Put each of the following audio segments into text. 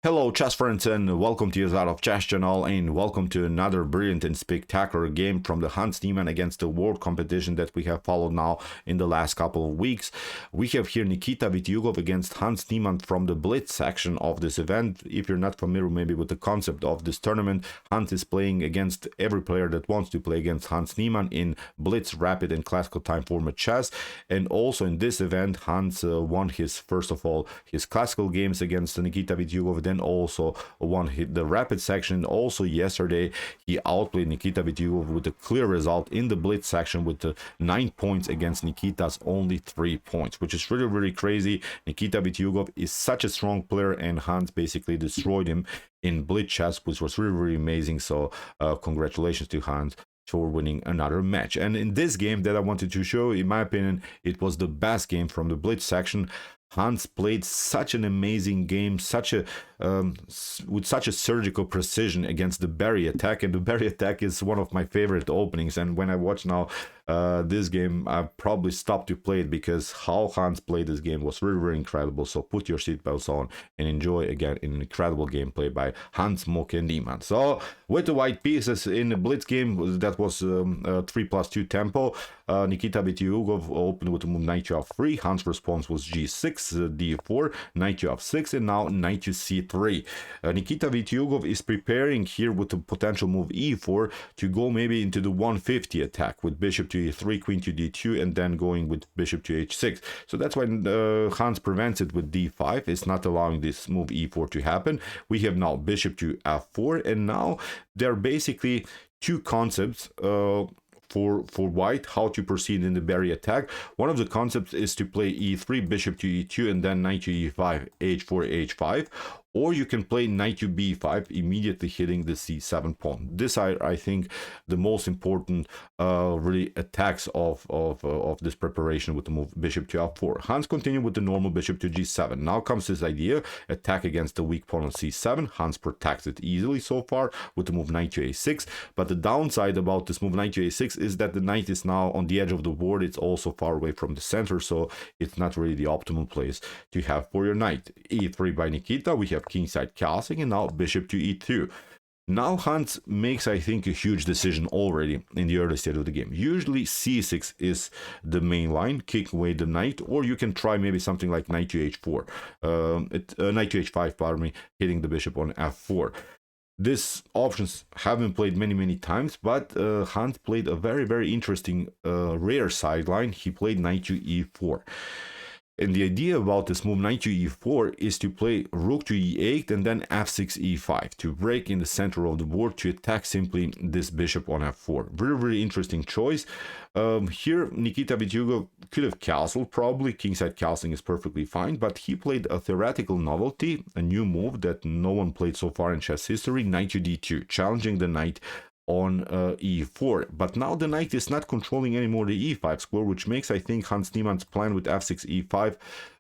Hello chess friends and welcome to your of chess channel and welcome to another brilliant and spectacular game from the Hans Niemann against the world competition that we have followed now in the last couple of weeks. We have here Nikita Vitiugov against Hans Niemann from the Blitz section of this event. If you're not familiar maybe with the concept of this tournament, Hans is playing against every player that wants to play against Hans Niemann in Blitz, rapid and classical time format chess. And also in this event Hans won his first of all his classical games against Nikita Vitiugov, then also won the rapid section. Also yesterday he outplayed Nikita Vitiugov with a clear result in the Blitz section with 9 points against Nikita's only 3 points, which is really crazy. Nikita Vitiugov is such a strong player and Hans basically destroyed him in Blitz chess, which was really amazing. So congratulations to Hans for winning another match. And in this game that I wanted to show, in my opinion, it was the best game from the Blitz section. Hans played such an amazing game, with such a surgical precision against the Berry attack, and the Berry attack is one of my favorite openings. And when I watch now this game, I probably stopped to play it because how Hans played this game was really incredible. So put your seatbelts on and enjoy again an incredible gameplay by Hans, Moke, and Niemann. So with the white pieces in the Blitz game, that was 3+2 tempo. Nikita Vitiugov opened with the move knight to f3. Hans' response was g6, d4, knight to f6, and now knight to c3. Nikita Vitiugov is preparing here with the potential move e4 to go maybe into the 150 attack with bishop to e3, queen to d2, and then going with bishop to h6. So that's why Hans prevents it with d5. It's not allowing this move e4 to happen. We have now bishop to f4, and now there are basically two concepts for white how to proceed in the Berry attack. One of the concepts is to play e3, bishop to e2, and then knight to e5, h4, h5, or you can play knight to b5, immediately hitting the c7 pawn. This I think the most important really attacks of this preparation with the move bishop to f4. Hans continued with the normal bishop to g7. Now comes this idea, attack against the weak pawn on c7. Hans protects it easily so far with the move knight to a6, but the downside about this move knight to a6 is that the knight is now on the edge of the board. It's also far away from the center, so it's not really the optimal place to have for your knight. e3 by Nikita. We have kingside castling, and now bishop to e2. Now Hans makes, I think, a huge decision already in the early stage of the game. Usually c6 is the main line, kick away the knight, or you can try maybe something like knight to h4, knight to h5, pardon me, hitting the bishop on f4. These options have been played many times, but Hans played a very interesting rare sideline. He played knight to e4. And the idea about this move knight to e4 is to play rook to e8 and then f6 e5 to break in the center of the board to attack simply this bishop on f4. Very interesting choice. Here Nikita Vitiugov could have castled, probably kingside castling is perfectly fine, but he played a theoretical novelty, a new move that no one played so far in chess history, knight to d2, challenging the knight on e4. But now the knight is not controlling anymore the e5 square, which makes, I think, Hans Niemann's plan with f6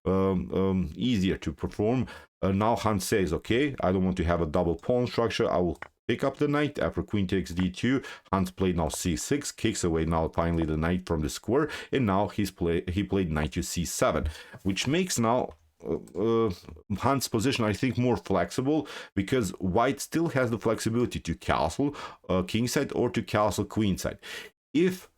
e5 easier to perform. Now Hans says, okay, I don't want to have a double pawn structure, I will pick up the knight. After queen takes d2, Hans played now c6, kicks away now finally the knight from the square, and now he played knight to c7, which makes now Hans' position, I think, more flexible, because white still has the flexibility to castle kingside or to castle queenside. If,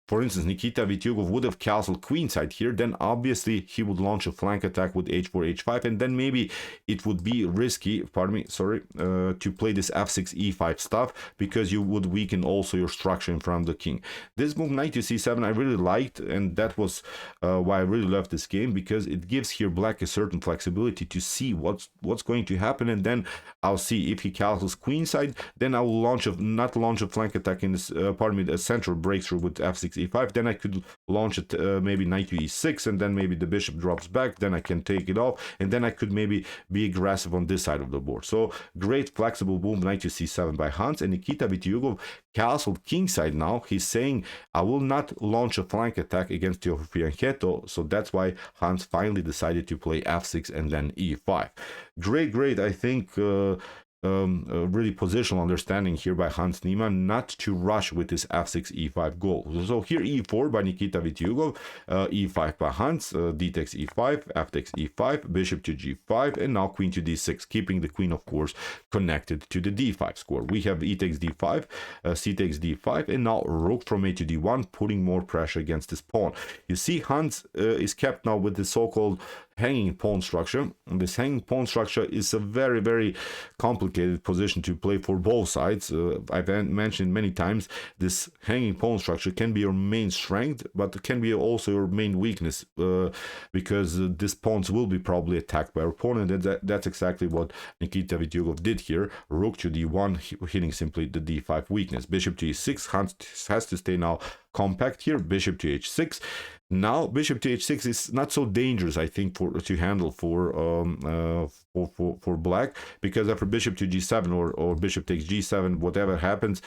for instance, Nikita Vitiugov would have castled queenside here, then obviously he would launch a flank attack with h4, h5, and then maybe it would be risky, to play this f6, e5 stuff, because you would weaken also your structure in front of the king. This move knight to c7 I really liked, and that was why I really loved this game, because it gives here black a certain flexibility to see what's going to happen, and then I'll see if he castles queenside, then I will not launch a flank attack in this, a central breakthrough with f6, e5, then I could launch it maybe knight to e6, and then maybe the bishop drops back, then I can take it off, and then I could maybe be aggressive on this side of the board. So great flexible move knight to c7 by Hans. And Nikita Vitiugov castled kingside. Now he's saying, I will not launch a flank attack against Rfe1 Reh5, so that's why Hans finally decided to play f6 and then e5. Great, I think really positional understanding here by Hans Niemann not to rush with this f6 e5 goal. So here e4 by Nikita Vitiugov, e5 by Hans, d takes e5, f takes e5, bishop to g5, and now queen to d6, keeping the queen, of course, connected to the d5 square. We have e takes d5, c takes d5, and now rook from a to d1, putting more pressure against this pawn. You see, Hans is kept now with the so-called hanging pawn structure. And this hanging pawn structure is a very, very complicated position to play for both sides. I've mentioned many times, this hanging pawn structure can be your main strength, but it can be also your main weakness, because these pawns will be probably attacked by your opponent, and that's exactly what Nikita Vitiugov did here. Rook to d1, hitting simply the d5 weakness. Bishop to e6, Hans has to stay now compact here. Bishop to h6. Now bishop to h6 is not so dangerous, I think, to handle for black, because after bishop to g7 or bishop takes g7, whatever happens,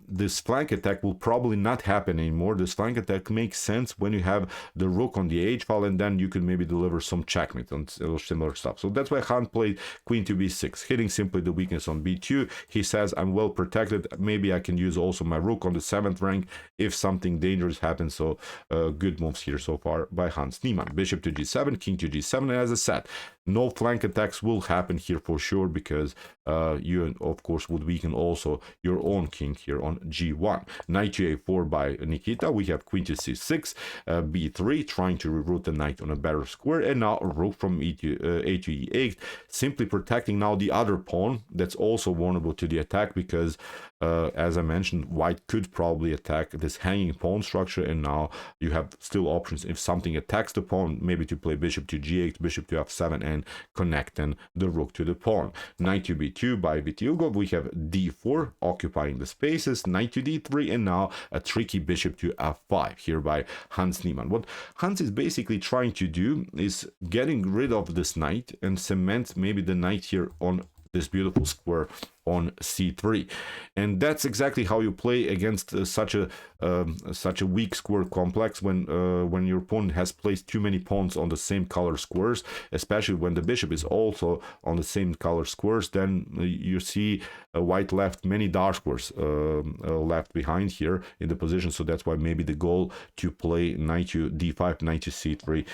this flank attack will probably not happen anymore. This flank attack makes sense when you have the rook on the h file, and then you can maybe deliver some checkmate on similar stuff. So that's why Han played queen to b6, hitting simply the weakness on b2. He says, I'm well protected, maybe I can use also my rook on the 7th rank if something dangerous happens. So good moves here so far by Hans Niemann. Bishop to g7, king to g7, and as I said, no flank attacks will happen here for sure, because you of course would weaken also your own king here on g1. Knight to a4 by Nikita. We have queen to c6, b3, trying to reroute the knight on a better square, and now rook from a to e8, simply protecting now the other pawn that's also vulnerable to the attack, because as I mentioned, white could probably attack this hanging pawn structure, and now you have still options if something attacks the pawn, maybe to play bishop to g8, bishop to f7, and connect then the rook to the pawn. Knight to b2 by Vitiugov. We have d4 occupying the spaces, knight to d3, and now a tricky bishop to f5 here by Hans Niemann. What Hans is basically trying to do is getting rid of this knight and cement maybe the knight here on this beautiful square on c3, and that's exactly how you play against such a weak square complex, when your opponent has placed too many pawns on the same color squares, especially when the bishop is also on the same color squares. Then you see white left many dark squares left behind here in the position. So that's why maybe the goal to play knight to d5, knight to c3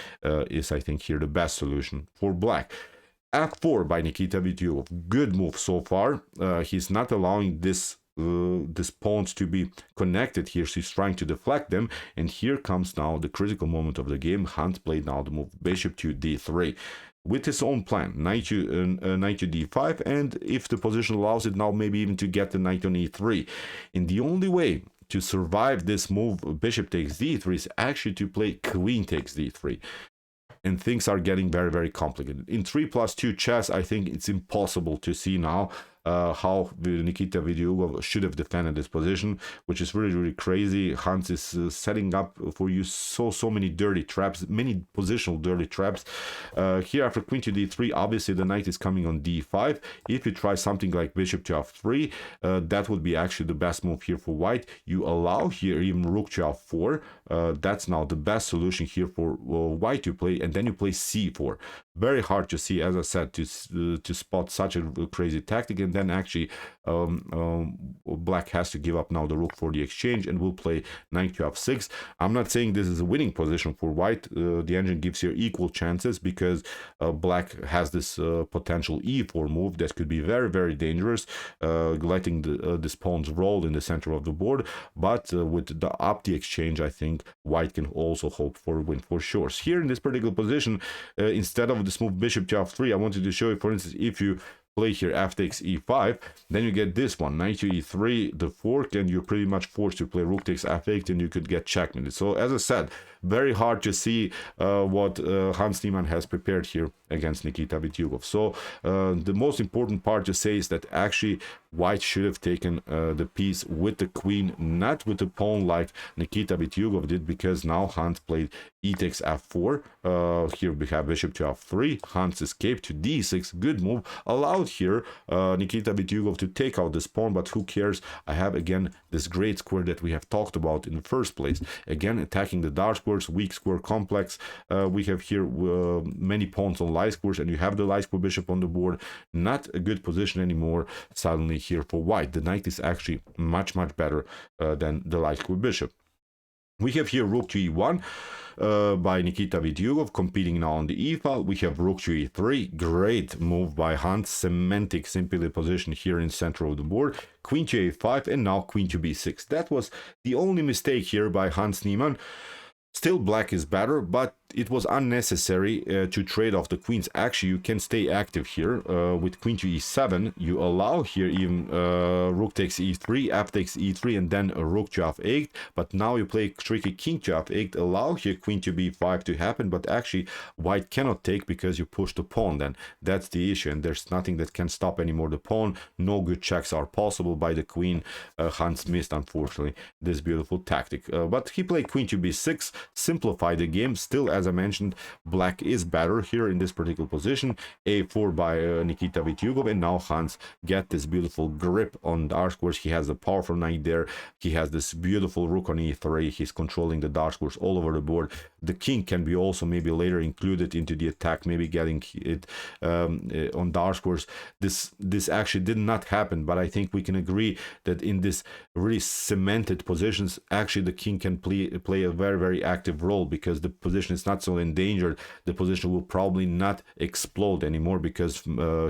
is, I think, here the best solution for black. f4 by Nikita Vitiugov. Good move so far. He's not allowing this pawns to be connected here, so he's trying to deflect them, and here comes now the critical moment of the game. Hans played now the move bishop to d3 with his own plan, knight to d5, and if the position allows it, now maybe even to get the knight on e3. And the only way to survive this move bishop takes d3 is actually to play queen takes d3. And things are getting very, very complicated. In 3+2 chess, I think it's impossible to see now how Nikita Vitiugov should have defended this position, which is really, really crazy. Hans is setting up for you so many dirty traps, many positional dirty traps. Here after queen to d3, obviously the knight is coming on d5. If you try something like bishop to f3, that would be actually the best move here for white. You allow here even rook to f4. That's now the best solution here for white to play, and then you play c4. Very hard to see, as I said, to spot such a crazy tactic, and then actually black has to give up now the rook for the exchange, and will play knight to f6. I'm not saying this is a winning position for white. The engine gives here equal chances, because black has this potential e4 move that could be very, very dangerous, letting this pawn's roll in the center of the board. But with the up the exchange, I think white can also hope for a win for sure. So here in this particular position, instead of this move bishop to f3, I wanted to show you, for instance, if you play here f takes e5, then you get this one, knight to e3, the fork, and you're pretty much forced to play rook takes f8, and you could get checkmated. So as I said, very hard to see what Hans Niemann has prepared here against Nikita Vitiugov. So the most important part to say is that actually white should have taken the piece with the queen, not with the pawn like Nikita Vitiugov did, because now Hans played e takes f4. Here we have bishop to f3. Hans escaped to d6. Good move. Allowed here Nikita Vitiugov to take out this pawn, but who cares? I have again this great square that we have talked about in the first place. Again, attacking the dark squares, weak square complex. We have here many pawns on light squares, and you have the light square bishop on the board. Not a good position anymore suddenly here for white. The knight is actually much better than the light square bishop. We have here rook to e1 by Nikita Vitiugov, competing now on the e file. We have rook to e3, great move by Hans, semantic simply position here in center of the board. Queen to a5, and now queen to b6. That was the only mistake here by Hans Niemann. Still black is better, but it was unnecessary to trade off the queens. Actually, you can stay active here with queen to e7. You allow here even rook takes e3, f takes e3, and then a rook to f8. But now you play tricky king to f8, allow here queen to b5 to happen, but actually white cannot take because you push the pawn. Then that's the issue, and there's nothing that can stop anymore the pawn. No good checks are possible by the queen. Hans missed, unfortunately, this beautiful tactic. But he played queen to b6, simplified the game. Still, as I mentioned, black is better here in this particular position. a4 by Nikita Vitiugov, and now Hans get this beautiful grip on dark squares. He has a powerful knight there. He has this beautiful rook on e3. He's controlling the dark squares all over the board. The king can be also maybe later included into the attack, maybe getting it on dark squares. This actually did not happen, but I think we can agree that in this really cemented positions, actually the king can play a very active role, because the position is not so endangered. The position will probably not explode anymore, because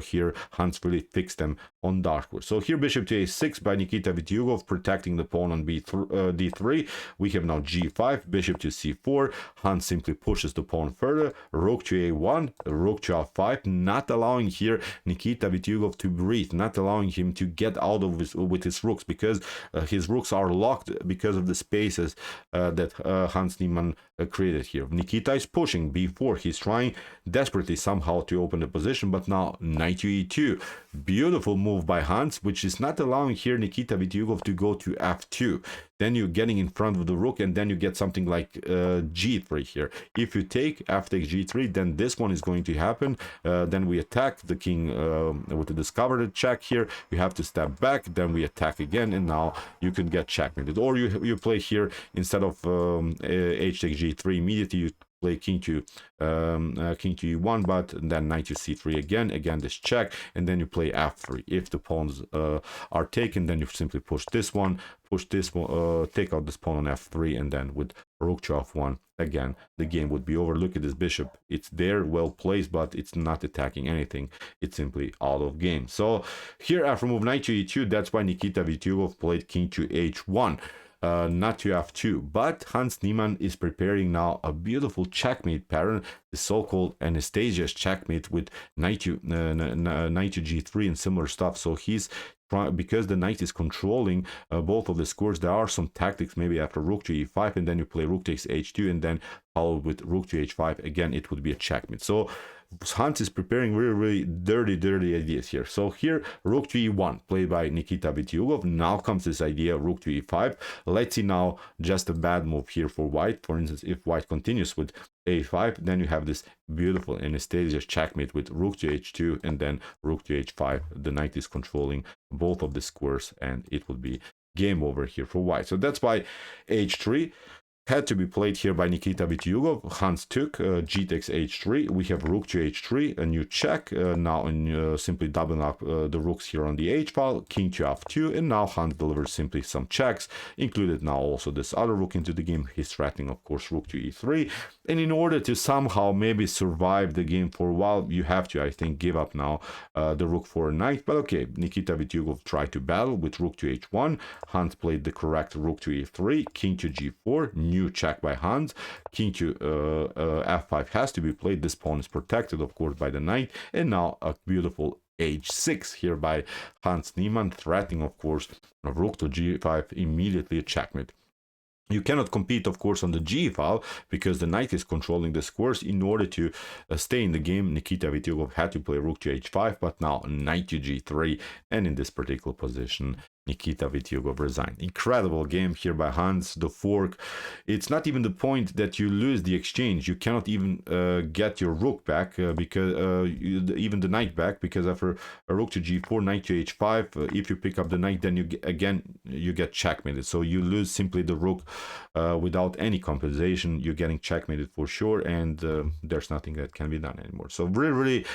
here Hans really fixed them on dark squares. So here bishop to a6 by Nikita Vitiugov, protecting the pawn on d3. We have now g5, bishop to c4. Hans simply pushes the pawn further. Rook to a1, rook to f5, not allowing here Nikita Vitiugov to breathe, not allowing him to get out of with his rooks, because his rooks are locked because of the spaces that Hans Niemann created here. Nikita is pushing b4. He's trying desperately somehow to open the position, but now knight to e2. Beautiful move by Hans, which is not allowing here Nikita Vitiugov to go to f2. Then you're getting in front of the rook, and then you get something like g3 here. If you take f takes g3, then this one is going to happen. Then we attack the king with the discovered check here. You have to step back, then we attack again, and now you can get checkmated. Or you play here, instead of h takes g3 immediately, you play king to e1, but then knight to c3 again this check, and then you play f3. If the pawns are taken, then you simply push this one, take out this pawn on f3, and then with rook to f1, again the game would be over. Look at this bishop, it's there, well placed, but it's not attacking anything. It's simply out of game. So here, after move knight to e2, that's why Nikita Vitiugov played king to h1. Not to f2, but Hans Niemann is preparing now a beautiful checkmate pattern, the so-called Anastasia's checkmate with knight to g3 and similar stuff. So he's because the knight is controlling both of the squares, there are some tactics, maybe after rook to e5, and then you play rook takes h2, and then followed with rook to h5. Again, it would be a checkmate. So Hans is preparing really dirty ideas here. So here, rook to e1, played by Nikita Vitiugov. Now comes this idea, rook to e5. Let's see now, just a bad move here for white. For instance, if white continues with a5, then you have this beautiful Anastasia's checkmate with rook to h2, and then rook to h5. The knight is controlling both of the squares, and it would be game over here for white. So that's why h3 had to be played here by Nikita Vitiugov. Hans took g takes h3. We have rook to h3, a new check. Now simply doubling up the rooks here on the h file, king to f2, and now Hans delivers simply some checks, included now also this other rook into the game. He's threatening, of course, rook to e3. And in order to somehow maybe survive the game for a while, you have to, I think, give up now the rook for a knight. But okay, Nikita Vitiugov tried to battle with rook to h1. Hans played the correct rook to e3, king to g4, new check by Hans. King to f5 has to be played. This pawn is protected, of course, by the knight. And now a beautiful h6 here by Hans Niemann, threatening, of course, rook to g5, immediately a checkmate. You cannot compete, of course, on the G file because the knight is controlling the squares. In order to stay in the game, Nikita Vitiugov had to play rook to h5, but now knight to g3, and in this particular position, Nikita Vitiugov resigned. Incredible game here by Hans. The fork, it's not even the point that you lose the exchange. You cannot even get your rook back because even the knight back, because after a rook to g4, knight to h5, if you pick up the knight, then you get checkmated. So you lose simply the rook without any compensation. You're getting checkmated for sure, and there's nothing that can be done anymore. So really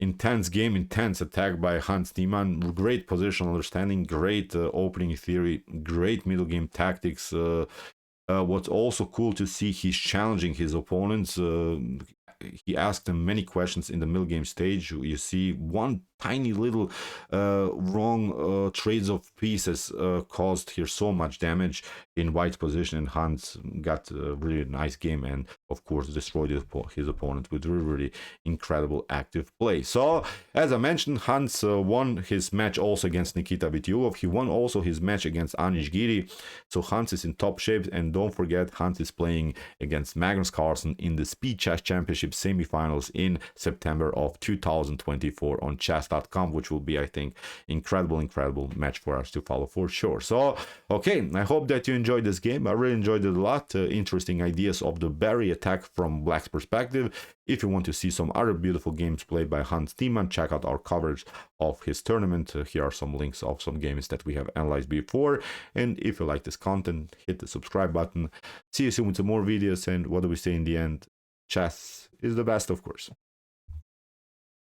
intense game, intense attack by Hans Niemann. Great positional understanding, great opening theory, great middle game tactics. What's also cool to see, he's challenging his opponents. He asked them many questions in the middle game stage. You see one tiny little wrong trades of pieces caused here so much damage in white's position, and Hans got a really nice game and of course destroyed his opponent with really incredible active play. So as I mentioned, Hans won his match also against Nikita Vitiugov. He won also his match against Anish Giri. So Hans is in top shape, and don't forget, Hans is playing against Magnus Carlsen in the Speed Chess Championship semifinals in September of 2024 on chess.com, which will be, I think, incredible match for us to follow for sure. So okay, I hope that you enjoyed this game. I really enjoyed it a lot. Interesting ideas of the Barry attack from Black's perspective. If you want to see some other beautiful games played by Hans Niemann, check out our coverage of his tournament. Here are some links of some games that we have analyzed before. And if you like this content, hit the subscribe button. See you soon with some more videos. And what do we say in the end? Chess is the best, of course.